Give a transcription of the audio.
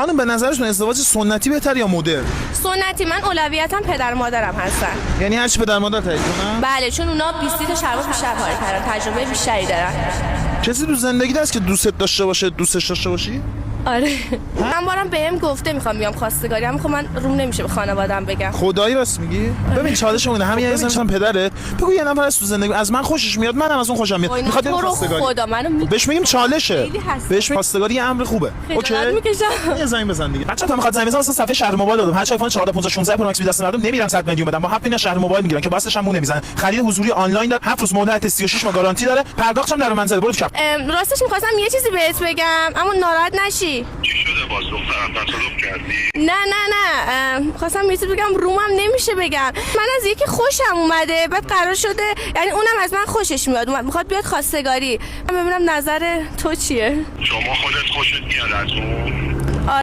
خانم به نظرتون ازدواج سنتی بهتر یا مدرن؟ سنتی. من اولویتم پدر مادرم هستن. یعنی هر چی پدر مادر تعیین کنن؟ بله، چون اونا 20 تا شربت بیشتر کار کردن، تجربه بیشتری دارن. کسی تو زندگی هست که دوستت داشته باشه دوستش داشته باشی؟ آره. من بارم بهم گفته میخوام بیام خواستگاری، اما خب من روم نمیشه به خانواده‌ام بگم. خدایی راست میگی؟ ببین چالش مونه همین عزیزم پدرت بگو یه نفر از تو زندگی از من خوشش میاد، منم از اون خوشم میاد، میخواد بریم خواستگاری. خدا منو بهش میگیم چالشه، بهش خواستگاری یه امر خوبه. اوکی میکشم. یه زنگ بزن دیگه. بچه‌ها میخواد زنگ بزنم واسه صفحه شهر موبایل دادم، هر چی آیفون 14 15 16 پرو مکس دست ندارم نمیرم 100 میلیون بدم، با 7 شهر موبایل میگیرن که واسش هم نمیزنن. خرید حضوری آنلاین داره، 7 روز مهلت 36 ماه گارانتی داره، پرداختم در منزل. برو شب. راستش می‌خواستم یه چیزی بهت بگم اما ناراحت نشی. چی شده باز دخترم تصادف کردی؟ نه خواستم یه چیزی بگم رومم نمیشه بگم. من از یکی خوشم اومده، بعد قرار شده یعنی اونم از من خوشش میاد، میخواد بیاد خواستگاری. من ببینم نظر تو چیه؟ شما خودت خوشت میاد از اون؟